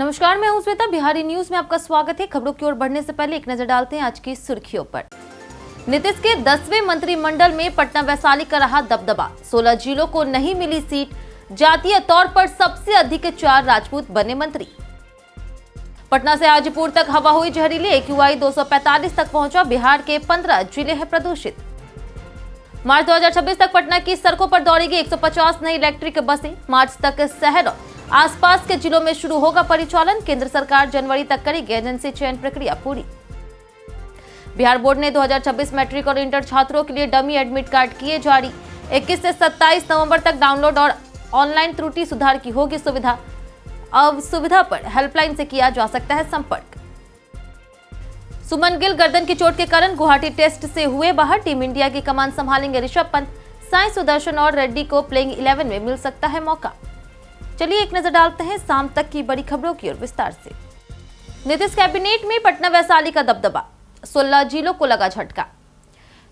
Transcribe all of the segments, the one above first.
नमस्कार, मैं हूं श्वेता। बिहारी न्यूज में आपका स्वागत है। खबरों की ओर बढ़ने से पहले एक नजर डालते हैं आज की सुर्खियों पर। नीतीश के 10वें मंत्रिमंडल में पटना वैशाली का रहा दबदबा। 16 जिलों को नहीं मिली सीट। जातीय तौर पर सबसे अधिक 4 राजपूत बने मंत्री। पटना से हाजीपुर तक हवा हुई जहरीली। AQI 245 तक पहुंचा। बिहार के 15 जिले हैं प्रदूषित। मार्च 2026 तक पटना की सड़कों पर दौड़ेगी 150 नई इलेक्ट्रिक बसें। मार्च तक शहर और आसपास के जिलों में शुरू होगा परिचालन। केंद्र सरकार जनवरी तक करेगी एजेंसी चयन प्रक्रिया पूरी। बिहार बोर्ड ने 2026 मैट्रिक और इंटर छात्रों के लिए डमी एडमिट कार्ड किए जारी। 21 से 27 नवंबर तक डाउनलोड और ऑनलाइन त्रुटि सुधार की होगी सुविधा। अब सुविधा पर हेल्पलाइन से किया जा सकता है संपर्क। सुमन गिल गर्दन की चोट के कारण गुवाहाटी टेस्ट से हुए बाहर। टीम इंडिया की कमान संभालेंगे ऋषभ पंत। साई सुदर्शन और रेड्डी को प्लेइंग 11 में मिल सकता है मौका। चलिए एक नजर डालते हैं शाम तक की बड़ी खबरों की ओर विस्तार से। नीतीश कैबिनेट में पटना वैशाली का दबदबा। 16 जिलों को लगा झटका।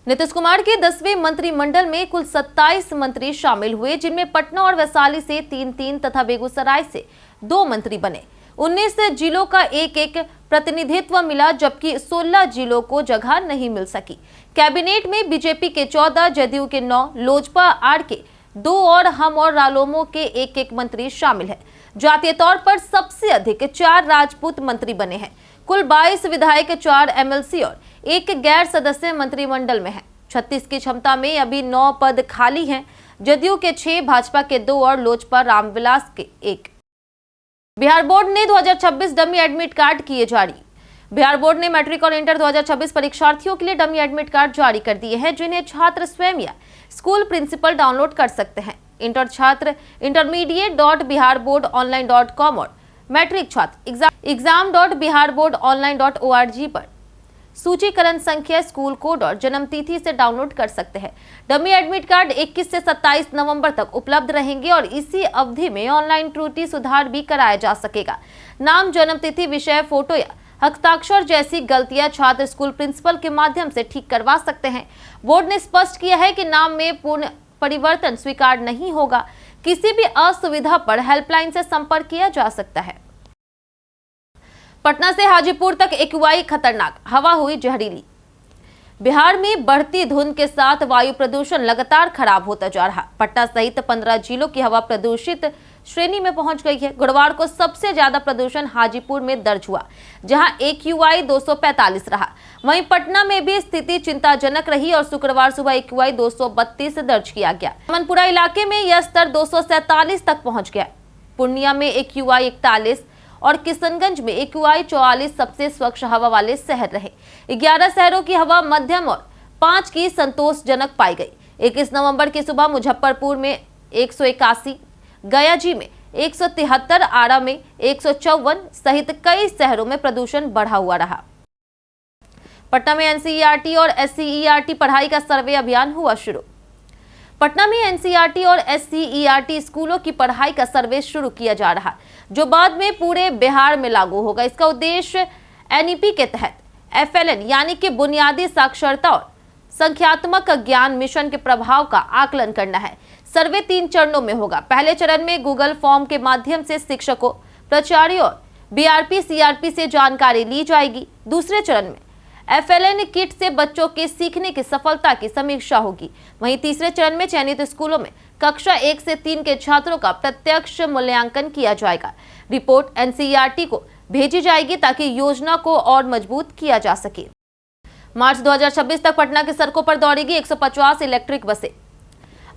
नीतीश कुमार के 10वें मंत्रिमंडल में कुल 27 मंत्री शामिल हुए, जिनमें पटना और वैशाली से 3-3 तथा बेगूसराय से 2 मंत्री बने। 19 जिलों का एक प्रतिनिधित्व मिला, जबकि 16 जिलों को जगह नहीं मिल सकी। कैबिनेट में बीजेपी के 14, जदयू के 9, लोजपा आर के 2 और हम और रालोमो के एक मंत्री शामिल हैं। जातीय तौर पर सबसे अधिक 4 राजपूत मंत्री बने हैं। कुल 22 विधायक, 4 MLC और 1 गैर सदस्य मंत्रिमंडल में हैं। 36 की क्षमता में अभी 9 पद खाली हैं। जदयू के 6, भाजपा के 2 और लोजपा रामविलास के 1। बिहार बोर्ड ने 2026 डमी एडमिट कार्ड किए जारी। बिहार बोर्ड ने मैट्रिक और इंटर 2026 परीक्षार्थियों के लिए डमी एडमिट कार्ड जारी कर दिए हैं, जिन्हें छात्र स्वयं या स्कूल प्रिंसिपल डाउनलोड कर सकते हैं। इंटर छात्र intermediate.biharboardonline.com और मैट्रिक छात्र exam.biharboardonline.org पर सूचीकरण संख्या, स्कूल कोड और जन्म तिथि से डाउनलोड कर सकते हैं। डमी एडमिट कार्ड 21 से 27 नवंबर तक उपलब्ध रहेंगे और इसी अवधि में ऑनलाइन त्रुटि सुधार भी कराया जा सकेगा। नाम, जन्म तिथि, विषय, फोटो या हस्ताक्षर जैसी गलतियां छात्र स्कूल प्रिंसिपल के माध्यम से ठीक करवा सकते हैं। बोर्ड ने स्पष्ट किया है कि नाम में पूर्ण परिवर्तन स्वीकार नहीं होगा। किसी भी असुविधा पर हेल्पलाइन से संपर्क किया जा सकता है। पटना से हाजीपुर तक AQI खतरनाक, हवा हुई जहरीली। बिहार में बढ़ती धुंध के साथ वायु प्रदूषण लगातार खराब होता जा रहा। पटना सहित 15 जिलों की हवा प्रदूषित श्रेणी में पहुंच गई है। गुरुवार को सबसे ज्यादा प्रदूषण हाजीपुर में दर्ज हुआ, जहां AQI 245 रहा। वहीं पटना में भी स्थिति चिंताजनक रही और शुक्रवार सुबह AQI 232 दर्ज किया गया। मनपुरा इलाके में यह स्तर 247 तक पहुंच गया। पूर्णिया में AQI 41 और किशनगंज में AQI 44 सबसे स्वच्छ हवा वाले शहर रहे। 11 शहरों की हवा मध्यम और 5 की संतोषजनक पाई गई। 21 नवंबर की सुबह मुजफ्फरपुर में 181, गयाजी में 173, आरा में 154 सहित कई शहरों में प्रदूषण बढ़ा हुआ रहा। पटना में NCERT और SCERT पढ़ाई का सर्वे अभियान हुआ शुरू। पटना में NCERT और SCERT स्कूलों की पढ़ाई का सर्वे शुरू किया जा रहा, जो बाद में पूरे बिहार में लागू होगा। इसका उद्देश्य NEP के तहत FLN यानी कि बुनियादी साक्षरता और संख्यात्मक ज्ञान मिशन के प्रभाव का आकलन करना है। सर्वे 3 चरणों में होगा। पहले चरण में गूगल फॉर्म के माध्यम से शिक्षकों, प्राचार्यों और BRP CRP से जानकारी ली जाएगी। दूसरे चरण में FLN किट से बच्चों के सीखने की सफलता की समीक्षा होगी। वहीं तीसरे चरण में चयनित स्कूलों में कक्षा 1 से 3 के छात्रों का प्रत्यक्ष मूल्यांकन किया जाएगा। रिपोर्ट NCERT को भेजी जाएगी ताकि योजना को और मजबूत किया जा सके। मार्च 2026 तक पटना की सड़कों पर दौड़ेगी 150 इलेक्ट्रिक बसें।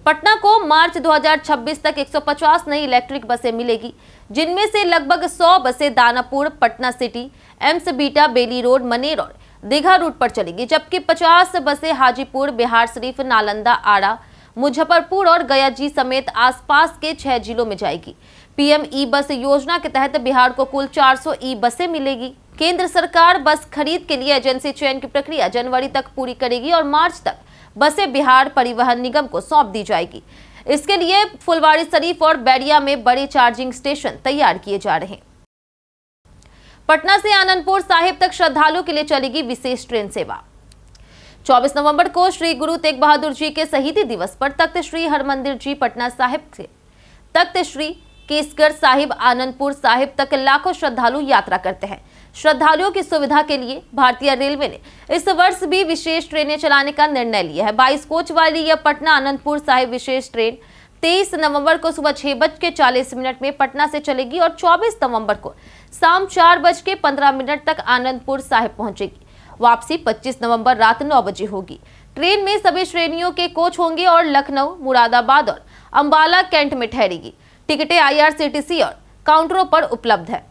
पटना को मार्च 2026 तक 150 नई इलेक्ट्रिक बसें मिलेगी, जिनमें से लगभग 100 बसें Danapur, Patna city, AIIMS Bihta, Bailey road, Maner और दीघा रूट पर चलेगी, जबकि 50 बसें हाजीपुर, बिहार शरीफ, नालंदा, आरा, मुजफ्फरपुर और गयाजी समेत आसपास के 6 जिलों में जाएगी। PM ई-बस योजना के तहत बिहार को कुल 400 ई-बसें मिलेगी। केंद्र सरकार बस खरीद के लिए एजेंसी चयन की प्रक्रिया जनवरी तक पूरी करेगी और मार्च तक बसें बिहार परिवहन निगम को सौंप दी जाएगी। इसके लिए फुलवारी शरीफ और बैरिया में बड़े चार्जिंग स्टेशन तैयार किए जा रहे हैं। पटना से आनंदपुर साहिब तक श्रद्धालुओं के लिए चलेगी विशेष ट्रेन सेवा। 24 नवंबर को श्री गुरु तेग बहादुर जी के शहीदी दिवस पर तख्त श्री हरमंदिर जी पटना साहिब से तख्त श्री केसगढ़ साहिब, आनंदपुर साहिब तक लाखों श्रद्धालु यात्रा करते हैं। श्रद्धालुओं की सुविधा के लिए भारतीय रेलवे ने इस वर्ष भी विशेष ट्रेनें चलाने का निर्णय लिया है। 22 कोच वाली यह पटना आनंदपुर साहिब विशेष ट्रेन 23 नवंबर को सुबह 6:40 में पटना से चलेगी और 24 नवंबर को शाम 4:15 तक आनंदपुर साहिब पहुंचेगी। वापसी 25 नवंबर रात 9 बजे होगी। ट्रेन में सभी श्रेणियों के कोच होंगे और लखनऊ, मुरादाबाद और अंबाला कैंट में ठहरेगी। टिकटें IRCTC और काउंटरों पर उपलब्ध है।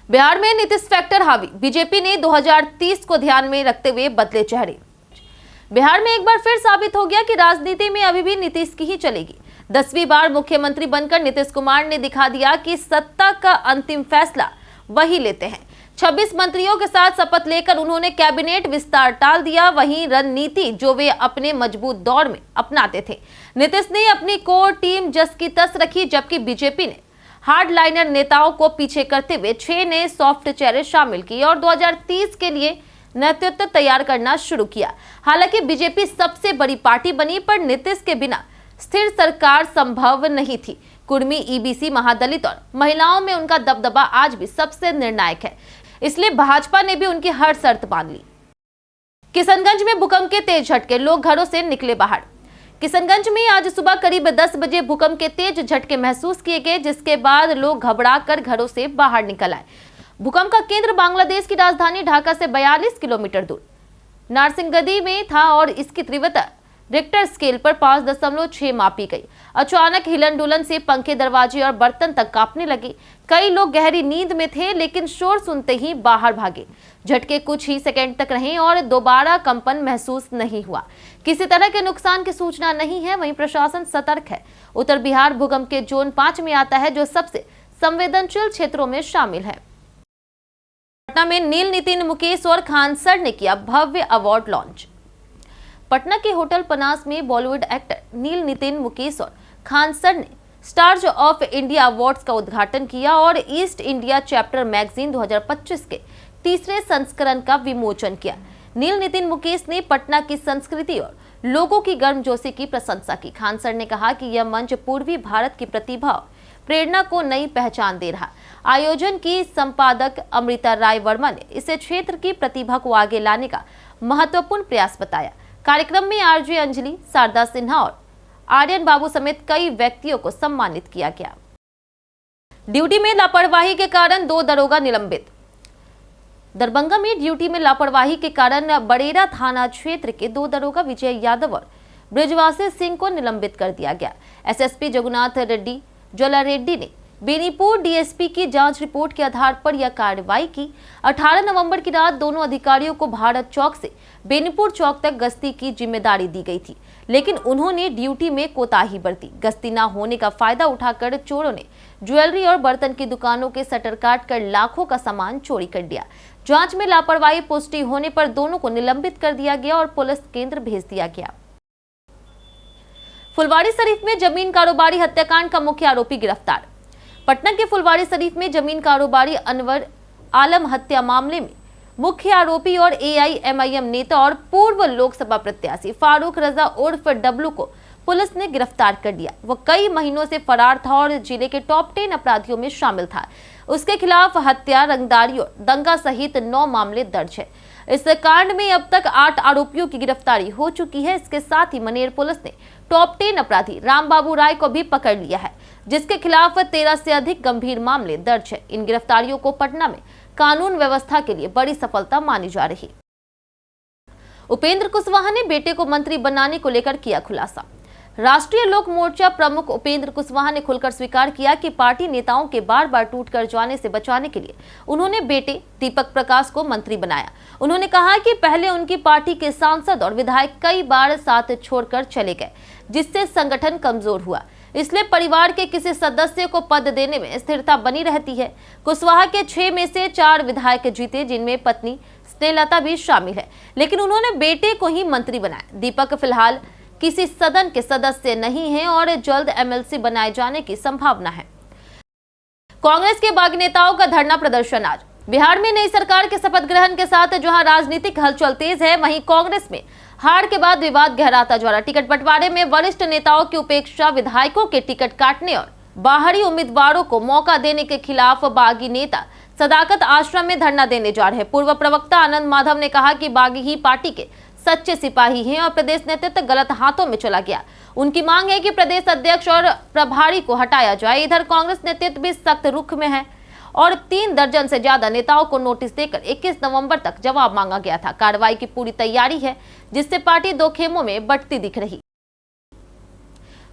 बिहार में नीतीश फैक्टर हावी, बीजेपी ने 2030 को ध्यान में रखते हुए बदले चेहरे। बिहार में एक बार फिर साबित हो गया कि राजनीति में अभी भी नीतीश की ही चलेगी। 10वीं बार मुख्यमंत्री बनकर नीतीश कुमार ने दिखा दिया कि सत्ता का अंतिम फैसला वही लेते हैं। 26 मंत्रियों के साथ शपथ लेकर उन्होंने कैबिनेट विस्तार टाल दिया। वहीं रणनीति जो वे अपने मजबूत दौर में अपनाते थे, नीतीश ने अपनी कोर टीम जस की तस रखी, जबकि बीजेपी ने हार्डलाइनर नेताओं को पीछे करते हुए 6 नए सॉफ्ट चेहरे शामिल किए और 2030 के लिए नेतृत्व तैयार करना शुरू किया। हालांकि बीजेपी सबसे बड़ी पार्टी बनी, पर नीतीश के बिना स्थिर सरकार संभव नहीं थी। कुर्मी, EBC, महादलित और महिलाओं में उनका दबदबा आज भी सबसे निर्णायक है, इसलिए भाजपा ने भी उनकी हर शर्त मान ली। किशनगंज में भूकंप के तेज झटके, लोग घरों से निकले बाहर। किशनगंज में आज सुबह करीब 10 बजे भूकंप के तेज झटके महसूस किए गए, जिसके बाद लोग घबराकर घरों से बाहर निकल आए। भूकंप का केंद्र बांग्लादेश की राजधानी ढाका से 42 किलोमीटर दूर नारसिंगदी में था और इसकी तीव्रता रिक्टर स्केल पर 5.6 मापी गई। अचानक हिलन डुलन से पंखे, दरवाजे और बर्तन तक कांपने लगे। कई लोग गहरी नींद में थे, लेकिन शोर सुनते ही बाहर भागे। झटके कुछ ही सेकंड तक रहे और दोबारा कंपन महसूस नहीं हुआ। किसी तरह के नुकसान की सूचना नहीं है। वहीं प्रशासन सतर्क है। उत्तर बिहार भूकंप के जोन 5 में आता है, जो सबसे संवेदनशील क्षेत्रों में शामिल है। पटना में नील, नितिन, मुकेश और खान सर ने किया भव्य अवार्ड लॉन्च। पटना के होटल पनास में बॉलीवुड एक्टर नील, नितिन, मुकेश और खान सर ने स्टार्स ऑफ इंडिया अवार्ड्स का उद्घाटन किया और ईस्ट इंडिया चैप्टर मैगजीन 2025 के तीसरे संस्करण का विमोचन किया। नील, नितिन, मुकेश ने पटना की संस्कृति और लोगों की गर्मजोशी की प्रशंसा की। खान सर ने कहा कि यह मंच पूर्वी भारत की प्रतिभा और प्रेरणा को नई पहचान दे रहा। आयोजन की संपादक अमृता राय वर्मा ने इसे क्षेत्र की प्रतिभा को आगे लाने का महत्वपूर्ण प्रयास बताया। कार्यक्रम में RJ अंजलि, शारदा सिन्हा और आर्यन बाबू समेत कई व्यक्तियों को सम्मानित किया गया। ड्यूटी में लापरवाही के कारण 2 दरोगा निलंबित। दरभंगा में ड्यूटी में लापरवाही के कारण बड़ेरा थाना क्षेत्र के 2 दरोगा विजय यादव और ब्रिजवासी सिंह को निलंबित कर दिया गया। SSP जगुनाथ रेड्डी ज्वाला रेड्डी ने बेनीपुर DSP की जांच रिपोर्ट के आधार पर यह कार्रवाई की। 18 नवंबर की रात दोनों अधिकारियों को भारत चौक से बेनीपुर चौक तक गश्ती की जिम्मेदारी दी गई थी, लेकिन उन्होंने ड्यूटी में कोताही बरती। गश्ती न होने का फायदा उठाकर चोरों ने ज्वेलरी और बर्तन की दुकानों के शटर काटकर लाखों का सामान चोरी कर लिया। जांच में लापरवाही पुष्टि होने पर दोनों को निलंबित कर दिया गया और पुलिस केंद्र भेज दिया गया। फुलवारी शरीफ में जमीन कारोबारी हत्याकांड का मुख्य आरोपी गिरफ्तार। पटना के फुलवारी शरीफ में जमीन कारोबारी अनवर आलम हत्या मामले में मुख्य आरोपी और AIMIM नेता और पूर्व लोकसभा प्रत्याशी फारूक रजा उर्फ डब्लू को पुलिस ने गिरफ्तार कर लिया। वह कई महीनों से फरार था और जिले के टॉप 10 अपराधियों में शामिल था। उसके खिलाफ हत्या, रंगदारी और दंगा सहित 9 मामले दर्ज है। इस कांड में अब तक 8 आरोपियों की गिरफ्तारी हो चुकी है। इसके साथ ही मनेर पुलिस ने टॉप 10 अपराधी राम बाबू राय को भी पकड़ लिया है, जिसके खिलाफ 13 से अधिक गंभीर मामले दर्ज है। इन गिरफ्तारियों को पटना में कानून व्यवस्था के लिए बड़ी सफलता मानी जा रही। उपेंद्र कुशवाहा ने बेटे को मंत्री बनाने को लेकर किया खुलासा। राष्ट्रीय लोक मोर्चा प्रमुख उपेंद्र कुशवाहा ने खुलकर स्वीकार किया कि पार्टी नेताओं के बार बार टूट कर जाने से बचाने के लिए उन्होंने बेटे दीपक प्रकाश को मंत्री बनाया। उन्होंने कहा कि पहले उनकी पार्टी के सांसद और विधायक कई बार साथ छोड़कर चले गए, जिससे संगठन कमजोर हुआ। इसलिए परिवार के किसी सदस्य को पद देने में स्थिरता बनी रहती है। कुशवाहा के 6 में से 4 विधायक जीते, जिनमें पत्नी स्नेहलता भी शामिल है, लेकिन उन्होंने बेटे को ही मंत्री बनाया। दीपक फिलहाल किसी सदन के सदस्य नहीं हैं और जल्द MLC बनाए जाने की संभावना है। कांग्रेस के बागी नेताओं का धरना प्रदर्शन आज। बिहार में नई सरकार के शपथ ग्रहण के साथ जहां राजनीतिक हलचल तेज है, वहीं कांग्रेस में हार के बाद विवाद गहराता जा रहा। टिकट बंटवारे में वरिष्ठ नेताओं की उपेक्षा, विधायकों के टिकट काटने और बाहरी उम्मीदवारों को मौका देने के खिलाफ बागी नेता सदाकत आश्रम में धरना देने जा रहे हैं। पूर्व प्रवक्ता आनंद माधव ने कहा कि बागी ही पार्टी के सच्चे सिपाही हैं और प्रदेश नेतृत्व गलत हाथों में चला गया। उनकी मांग है कि प्रदेश अध्यक्ष और प्रभारी को हटाया जाए। इधर कांग्रेस नेतृत्व भी सख्त रुख में है और 3 दर्जन से ज्यादा नेताओं को नोटिस देकर 21 नवंबर तक जवाब मांगा गया था। कार्रवाई की पूरी तैयारी है, जिससे पार्टी 2 खेमों में बंटती दिख रही।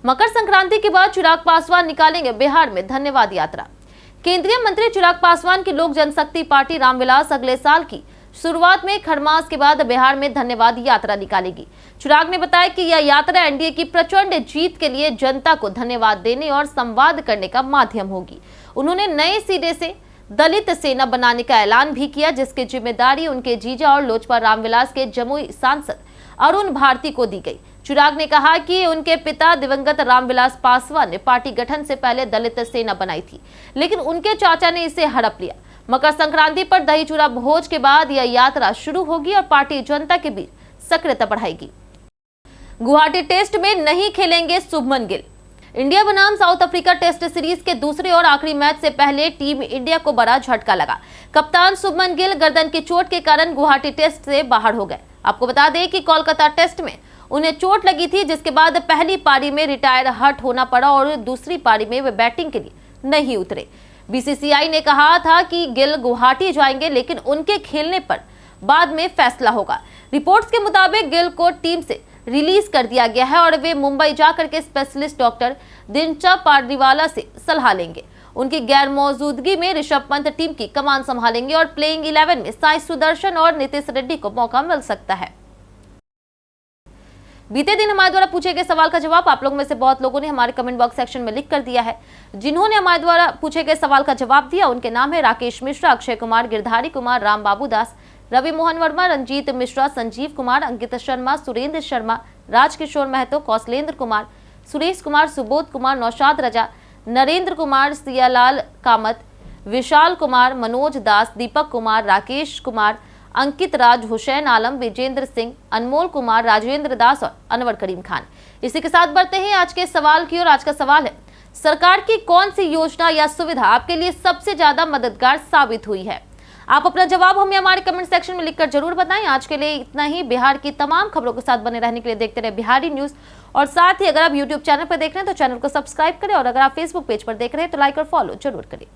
मकर संक्रांति के बाद चिराग पासवान निकालेंगे बिहार में धन्यवाद यात्रा। केंद्रीय मंत्री चिराग पासवान की लोक जनशक्ति पार्टी रामविलास अगले साल की शुरुआत में खरमास के बाद बिहार में धन्यवाद यात्रा निकालेगी। चिराग ने बताया कि यह यात्रा एनडीए की प्रचंड जीत के लिए जनता को धन्यवाद देने और संवाद करने का माध्यम होगी। उन्होंने नए सिरे से दलित सेना बनाने का ऐलान भी किया, जिसकी जिम्मेदारी उनके जीजा और लोजपा रामविलास के जमुई सांसद अरुण भारती को दी गई। चिराग ने कहा कि उनके पिता दिवंगत रामविलास पासवान ने पार्टी गठन से पहले दलित सेना बनाई थी, लेकिन उनके चाचा ने इसे हड़प लिया। मकर संक्रांति पर दही चूड़ा भोज के बाद यह यात्रा शुरू होगी और पार्टी जनता के बीच सक्रियता बढ़ाएगी। गुवाहाटी टेस्ट में नहीं खेलेंगे शुभमन गिल। इंडिया बनाम साउथ अफ्रीका टेस्ट सीरीज के दूसरे और आखिरी मैच से पहले टीम इंडिया को बड़ा झटका लगा। कप्तान शुभमन गिल गर्दन की चोट के कारण गुवाहाटी टेस्ट से बाहर हो गए। आपको बता दें कि कोलकाता टेस्ट में उन्हें चोट लगी थी, जिसके बाद पहली पारी में रिटायर हट होना पड़ा और दूसरी पारी में वे बैटिंग के लिए नहीं उतरे। बीसीसीआई ने कहा था कि गिल गुवाहाटी जाएंगे, लेकिन उनके खेलने पर बाद में फैसला होगा। रिपोर्ट्स के मुताबिक गिल को टीम से रिलीज कर दिया गया है और वे मुंबई जाकर के स्पेशलिस्ट डॉक्टर दिनचा पारदीवाला से सलाह लेंगे। उनकी गैर मौजूदगी में ऋषभ पंत टीम की कमान संभालेंगे और प्लेइंग 11 में साई सुदर्शन और नीतीश रेड्डी को मौका मिल सकता है। बीते दिन हमारे द्वारा पूछे गए सवाल का जवाब आप लोगों में से बहुत लोगों ने हमारे कमेंट बॉक्स सेक्शन में लिख कर दिया है। जिन्होंने हमारे द्वारा पूछे गए सवाल का जवाब दिया उनके नाम है राकेश मिश्रा, अक्षय कुमार, गिरधारी कुमार, राम बाबू दास, रवि मोहन वर्मा, रंजीत मिश्रा, संजीव कुमार, अंकित शर्मा, सुरेंद्र शर्मा, राजकिशोर महतो, कौशलेंद्र कुमार, सुरेश कुमार, सुबोध कुमार, नौशाद रजा, नरेंद्र कुमार, सियालाल कामत, विशाल कुमार, मनोज दास, दीपक कुमार, राकेश कुमार, अंकित राज, हुसैन आलम, विजेंद्र सिंह, अनमोल कुमार, राजेंद्र दास और अनवर करीम खान। इसी के साथ बढ़ते हैं आज के सवाल की ओर। आज का सवाल है, सरकार की कौन सी योजना या सुविधा आपके लिए सबसे ज्यादा मददगार साबित हुई है? आप अपना जवाब हमें हमारे कमेंट सेक्शन में लिखकर जरूर बताएं। आज के लिए इतना ही। बिहार की तमाम खबरों के साथ बने रहने के लिए देखते रहे बिहारी न्यूज। और साथ ही अगर आप यूट्यूब चैनल पर देख रहे हैं तो चैनल को सब्सक्राइब करें और अगर आप फेसबुक पेज पर देख रहे हैं तो लाइक और फॉलो जरूर करें।